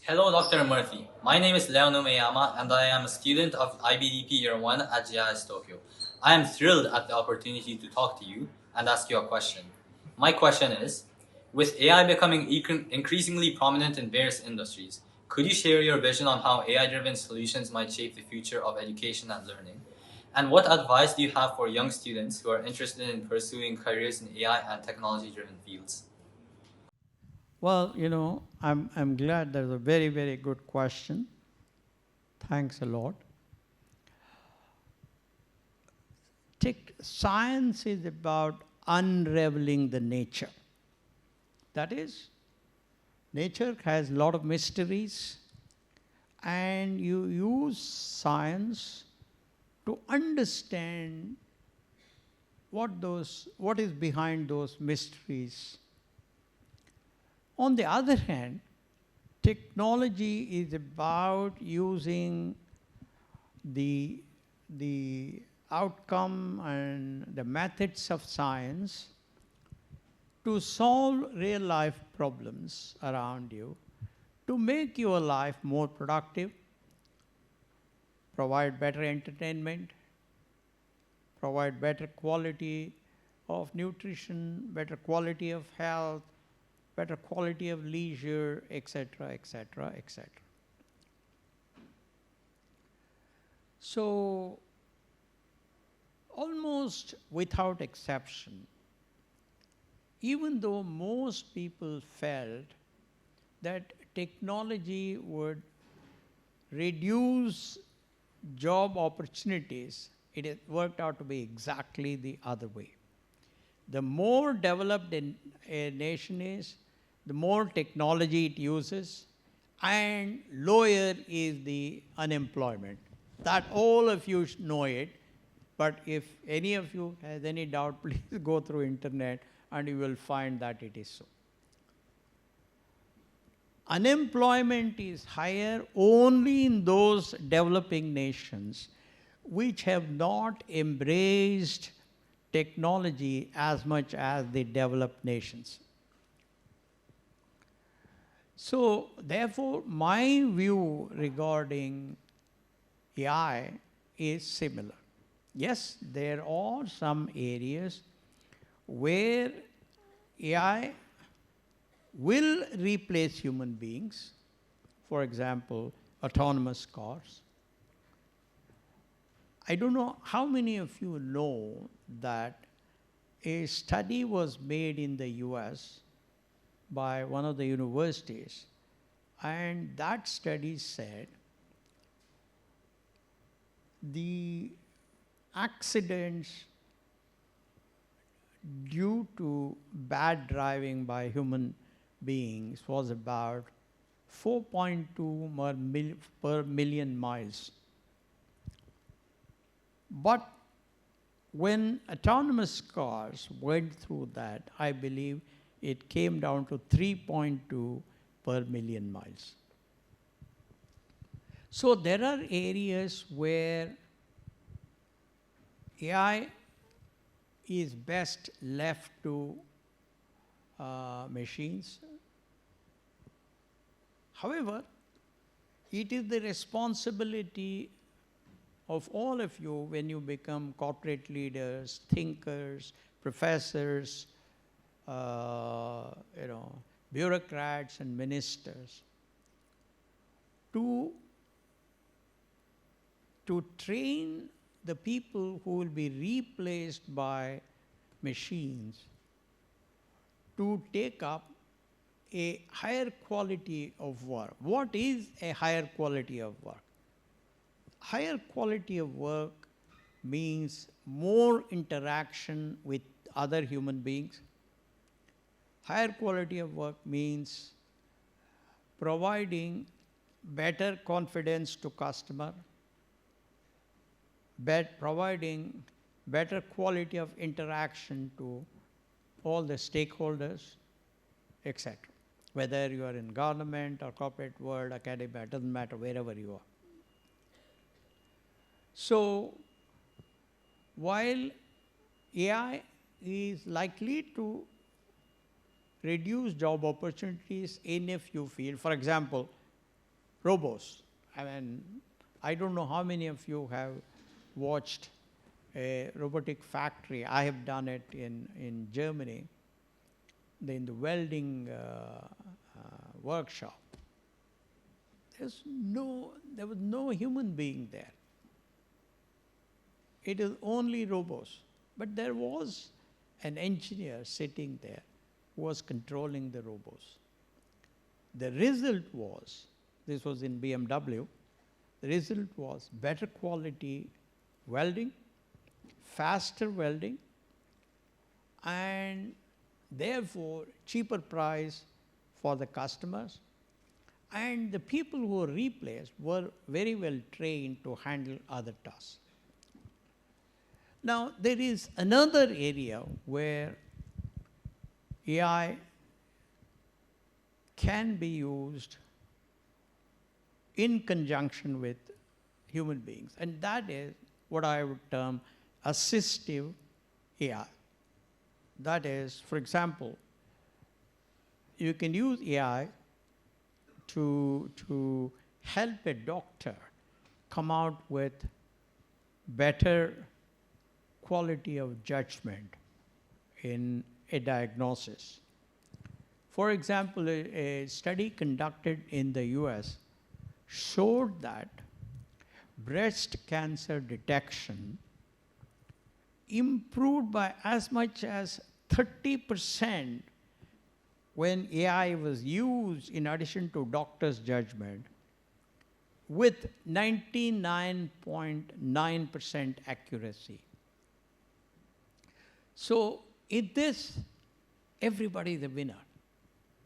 Hello, Dr. Murthy. My name is Leon Umeyama, and I am a student of IBDP Year 1 at GIIS Tokyo. I am thrilled at the opportunity to talk to you and ask you a question. My question is, with AI becoming increasingly prominent in various industries, could you share your vision on how AI-driven solutions might shape the future of education and learning? And what advice do you have for young students who are interested in pursuing careers in AI and technology-driven fields? Well, I'm glad that's a very, very good question. Thanks a lot. Science is about unraveling the nature. That is, nature has a lot of mysteries, and you use science to understand what is behind those mysteries. On the other hand, technology is about using the outcome and the methods of science to solve real life problems around you, to make your life more productive, provide better entertainment, provide better quality of nutrition, better quality of health, better quality of leisure, etc., etc., etc. So, almost without exception, even though most people felt that technology would reduce job opportunities, it has worked out to be exactly the other way. The more developed a nation is, the more technology it uses, and lower is the unemployment. That all of you know it, but if any of you has any doubt, please go through internet and you will find that it is so. Unemployment is higher only in those developing nations which have not embraced technology as much as the developed nations. So, therefore, my view regarding AI is similar. Yes, there are some areas where AI will replace human beings. For example, autonomous cars. I don't know how many of you know that a study was made in the US by one of the universities, and that study said the accidents due to bad driving by human beings was about 4.2 per million miles. But when autonomous cars went through that, I believe it came down to 3.2 per million miles. So there are areas where AI is best left to machines. However, it is the responsibility of all of you when you become corporate leaders, thinkers, professors, bureaucrats and ministers to train the people who will be replaced by machines to take up a higher quality of work. What is a higher quality of work? Higher quality of work means more interaction with other human beings. Higher quality of work means providing better confidence to customer, providing better quality of interaction to all the stakeholders, etc. Whether you are in government or corporate world, academia, it doesn't matter, wherever you are. So, while AI is likely to reduce job opportunities in a few fields, for example, robots. I mean, I don't know how many of you have watched a robotic factory. I have done it in Germany, in the welding workshop. There was no human being there. It is only robots. But there was an engineer sitting there who was controlling the robots. The result was, this was in BMW, the result was better quality welding, faster welding, and therefore cheaper price for the customers. And the people who were replaced were very well trained to handle other tasks. Now, there is another area where AI can be used in conjunction with human beings, and that is what I would term assistive AI. That is, for example, you can use AI to help a doctor come out with better quality of judgment in a diagnosis. For example, a study conducted in the US showed that breast cancer detection improved by as much as 30% when AI was used in addition to doctor's judgment, with 99.9% accuracy. So in this, everybody is a winner.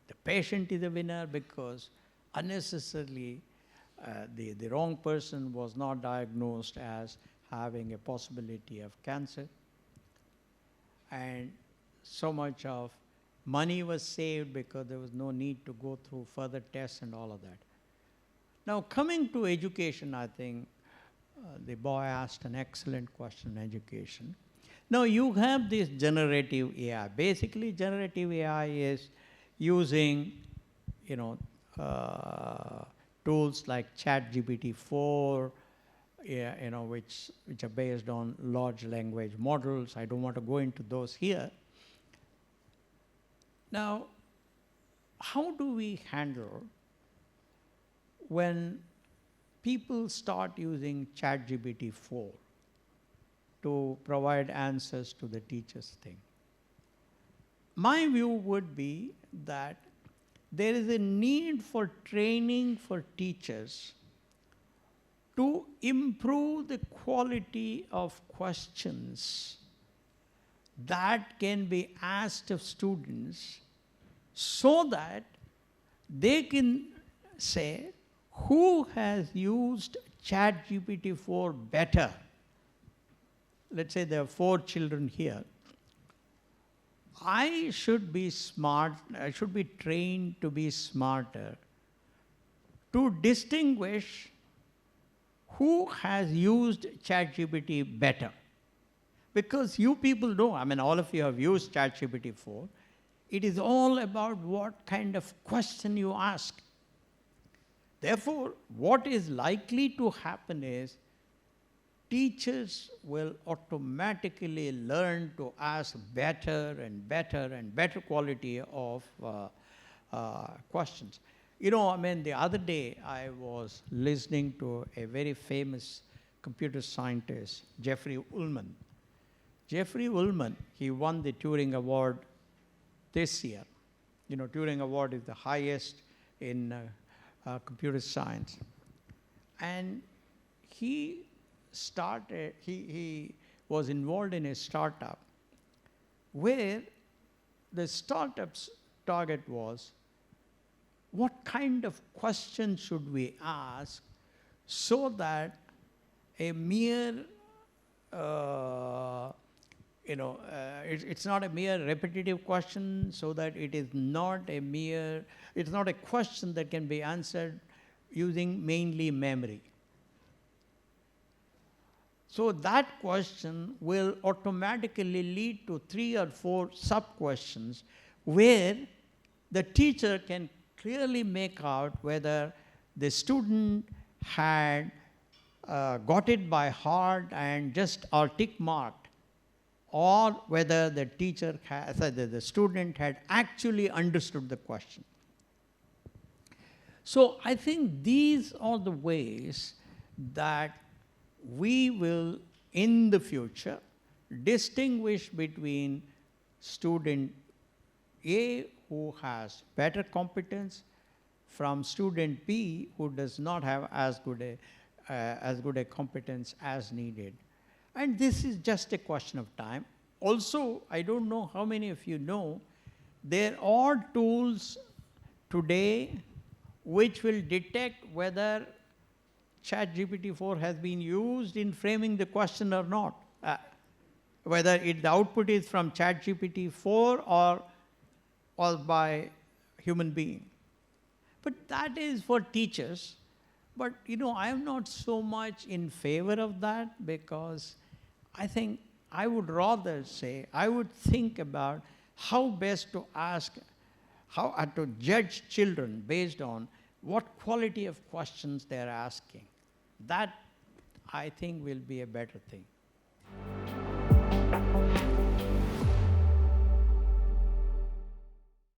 The patient is a winner because unnecessarily the wrong person was not diagnosed as having a possibility of cancer. And so much of money was saved because there was no need to go through further tests and all of that. Now, coming to education, I think the boy asked an excellent question on education. Now, you have this generative AI. Basically, generative AI is using, tools like ChatGPT-4, which are based on large language models. I don't want to go into those here. Now, how do we handle when people start using ChatGPT-4 to provide answers to the teacher's thing? My view would be that there is a need for training for teachers to improve the quality of questions that can be asked of students so that they can say, who has used ChatGPT-4 better? Let's say there are 4 children here. I should be smart, I should be trained to be smarter, to distinguish who has used ChatGPT better. Because you people know, all of you have used ChatGPT-4. It is all about what kind of question you ask. Therefore, what is likely to happen is teachers will automatically learn to ask better and better and better quality of questions. The other day I was listening to a very famous computer scientist, Jeffrey Ullman. Jeffrey Ullman, he won the Turing Award this year. Turing Award is the highest in computer science. And he was involved in a startup where the startup's target was, what kind of questions should we ask so that a mere it's not a mere repetitive question, so that it's not a question that can be answered using mainly memory. So that question will automatically lead to 3 or 4 sub-questions where the teacher can clearly make out whether the student had got it by heart and just or tick marked, or whether the teacher has, the student had actually understood the question. So I think these are the ways that we will, in the future, distinguish between student A who has better competence from student B who does not have as good a competence as needed. And this is just a question of time. Also, I don't know how many of you know, there are tools today which will detect whether ChatGPT-4 has been used in framing the question or not. Whether the output is from ChatGPT-4 or by human being. But that is for teachers. But I am not so much in favor of that, because I think I would rather say, I would think about how best to ask, how to judge children based on what quality of questions they're asking. That, I think, will be a better thing.